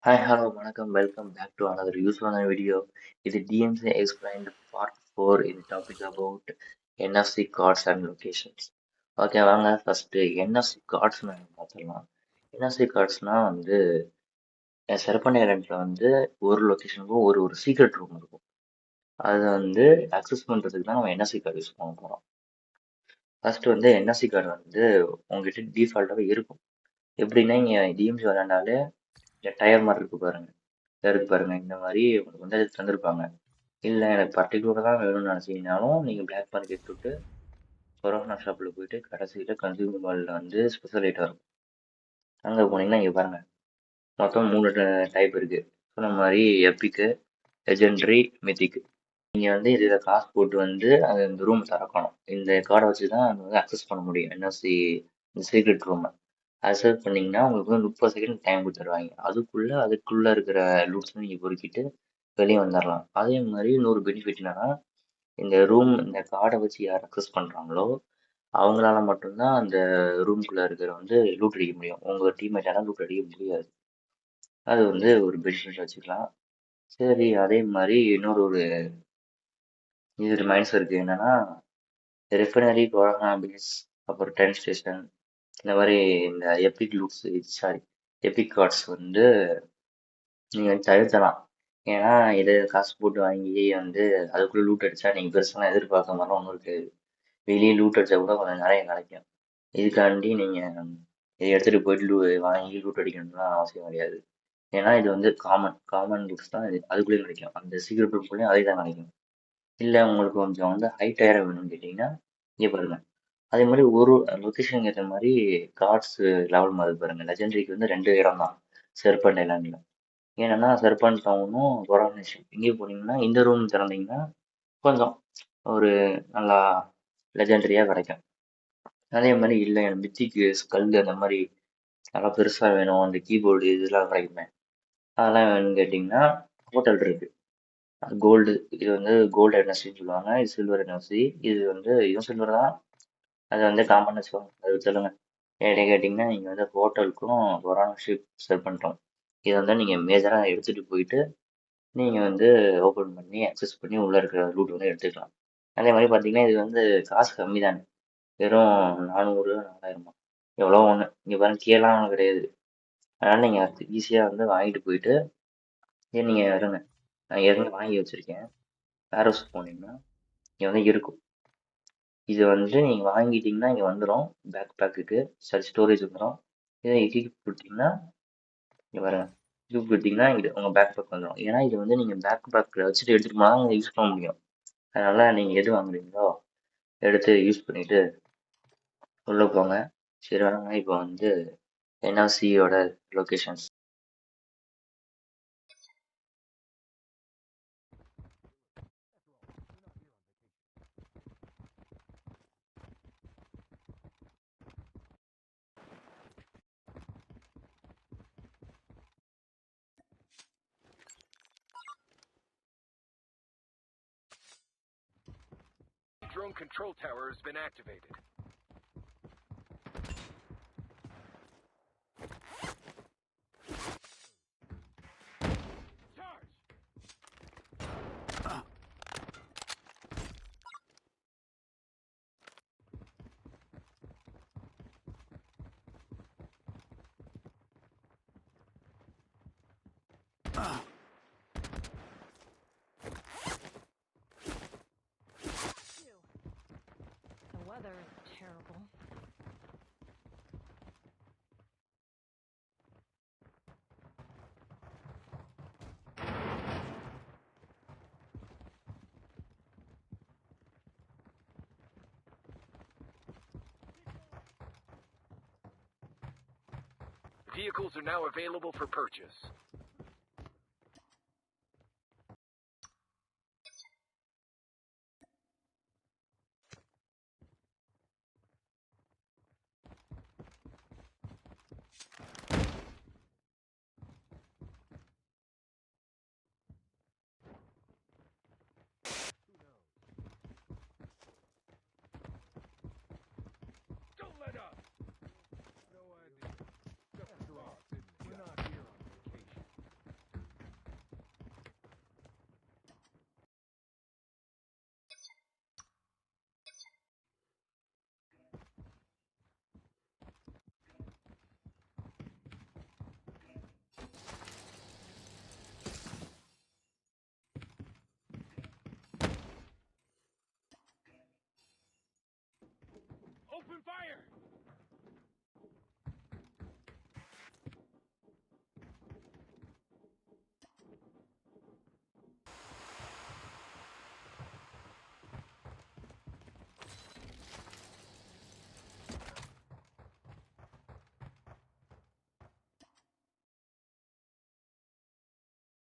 Hi, hello, வணக்கம், welcome back to another useful video. இது DMC explained part 4 in the topic about NFC cards and locations. Okay வாங்க first NFC cards நம்ம பார்த்துடலாம். NFC cardsனா வந்து சிறப்பான இடத்துல வந்து ஒரு லொக்கேஷனுக்கும் ஒரு சீக்ரெட் ரூம் இருக்கும். அதை வந்து அக்சஸ் பண்றதுக்கு தான் நம்ம NFC கார்டு யூஸ் பண்ண போறோம். ஃபர்ஸ்ட் வந்து NFC கார்டு வந்து உங்ககிட்ட டிஃபால்ட்டாகவே இருக்கும். எப்படின்னா நீங்க டிஎம்சி விளையாண்டாலே டயர் மாதிரி இருக்கு பாருங்க. இருக்கு பாருங்க இந்த மாதிரி உங்களுக்கு வந்து அது தந்திருப்பாங்க. இல்லை எனக்கு பர்டிகுலராக தான் வேணும்னு நினச்சிங்கனாலும் நீங்கள் பிளாக் மார்க்கெட் விட்டு கொரோனா ஷாப்பில் போயிட்டு கடைசியில் கன்சியூமர் மாலில் வந்து ஸ்பெஷல் ஐட்டம் இருக்கும். அங்கே போனீங்கன்னா இங்கே பாருங்க மொத்தம் 3 டைப் இருக்கு. சொன்ன மாதிரி எப்பிக்கு, லெஜெண்டரி, மித்திக்கு. நீங்கள் வந்து இதில் காசு போட்டு வந்து அது இந்த ரூம் திறக்கணும். இந்த கார்டை வச்சு தான் அது வந்து அக்சஸ் பண்ண முடியும் என்எஃப்சி இந்த சீக்ரெட் ரூமை. அக்சஸ் பண்ணீங்கன்னா உங்களுக்கு வந்து 30 செகண்ட் டைம் கொடுத்துருவாங்க. அதுக்குள்ளே இருக்கிற லூட்ஸ் நீங்கள் பொறுக்கிட்டு வெளியே வந்துடலாம். அதே மாதிரி இன்னொரு பெனிஃபிட் என்னன்னா இந்த கார்டை வச்சு யார் அக்சஸ் பண்ணுறாங்களோ அவங்களால மட்டும்தான் அந்த ரூம்குள்ளே இருக்கிற வந்து லூட் அடிக்க முடியும். உங்கள் டீம்மேட்டால லூட் அடிக்க முடியாது. அது வந்து ஒரு பெனிஃபிட் வச்சுக்கலாம். சரி, அதே மாதிரி இன்னொரு இது ரிமைண்ட்ஸ் இருக்குது என்னன்னா ரெஃபைனரி, கொரோனா பேஸ், அப்புறம் ட்ரெயின் ஸ்டேஷன், இந்த மாதிரி இந்த எபிக் கார்ட்ஸ் வந்து நீங்கள் தவிர்த்தலாம். ஏன்னா இதை காசு போட்டு வாங்கி வந்து அதுக்குள்ளே லூட் அடித்தா நீங்கள் பெருசாக எதிர்பார்க்க மாதிரிலாம் ஒன்றும் இருக்காது. வெளியே லூட் அடித்தா கூட கொஞ்சம் நிறைய கிடைக்கும். இதுக்காண்டி நீங்கள் இதை எடுத்துகிட்டு போயிட்டு வாங்கி லூட் அடிக்கணும்லாம் அவசியம் கிடையாது. ஏன்னா இது வந்து காமன் லூட்ஸ் தான் இது அதுக்குள்ளேயும் கிடைக்கும். அந்த சீக்ரெட் ரூம்குள்ளேயும் அதே தான் கிடைக்கும். இல்லை உங்களுக்கு கொஞ்சம் வந்து ஹை டயராக வேணும்னு கேட்டிங்கன்னா இங்கே பாருங்க. அதே மாதிரி ஒரு லொக்கேஷனுக்கு ஏற்ற மாதிரி கார்ட்ஸ் லெவல் மாதிரி பாருங்க. லெஜெண்டரிக்கு வந்து 2 இடம் தான் செர்பண்ட் ஐலாண்டில். ஏன்னா செர்பண்ட் டவுனும் கொரானேஷன் இங்கே போனீங்கன்னா இந்த ரூம் திறந்தீங்கன்னா கொஞ்சம் ஒரு நல்லா லெஜெண்டரியாக கிடைக்கும். அதே மாதிரி இல்லை எனக்கு மித்திக்கு ஸ்கல் அந்த மாதிரி நல்லா பெருசாக வேணும், அந்த கீபோர்டு இதெல்லாம் கிடைக்குமே அதெல்லாம் வேணும்னு கேட்டிங்கன்னா ஹோட்டல் இருக்கு. கோல்டு இது வந்து கோல்டு என்எஸ்சின்னு சொல்லுவாங்க. இது சில்வர் என்எஸ்சி. இது வந்து இதுவும் சில்வர் தான். அது வந்து காமன் வச்சுக்கோங்க. அது சொல்லுங்க. என்கிட்ட கேட்டிங்கன்னா நீங்கள் வந்து ஹோட்டலுக்கும் கொரோனா ஷிப் செல் பண்ணிட்டோம். இதை வந்து நீங்கள் மேஜராக எடுத்துகிட்டு போயிட்டு நீங்கள் வந்து ஓப்பன் பண்ணி அக்சஸ் பண்ணி உள்ளே இருக்கிற லூட் வந்து எடுத்துக்கலாம். அதே மாதிரி பார்த்தீங்கன்னா இது வந்து காசு கம்மி தானே. வெறும் 400 4000 எவ்வளோ ஒன்று. இங்கே பாருங்க கீழலாம் ஒன்றும் கிடையாது. அதனால் நீங்கள் ஈஸியாக வந்து வாங்கிட்டு போயிட்டு நீங்கள் இருங்க. நான் ஏற்கனவே வாங்கி வச்சுருக்கேன். வேர் ஹவுஸ் போனீங்கன்னா இங்கே வந்து இருக்கும். இது வந்து நீங்கள் வாங்கிட்டீங்கன்னா இங்கே வந்துடும். பேக்குக்கு ஸ்டோரேஜ் வந்துடும். இதை கிளிக் கொடுத்தீங்கன்னா இங்கே பாருங்க. கிளிக் கொடுத்தீங்கன்னா இங்கே உங்கள் பேக் வந்துடும். ஏன்னா இது வந்து நீங்கள் பேக்கில் வச்சுட்டு எடுத்துகிட்டு போனால் யூஸ் பண்ண முடியும். அதனால் நீங்கள் எது வாங்குறீங்களோ எடுத்து யூஸ் பண்ணிவிட்டு உள்ளே போங்க. சரி வாங்க இப்போ வந்து என்ஆர்சியோட locations. Drone control tower has been activated. The weather is terrible. Vehicles are now available for purchase.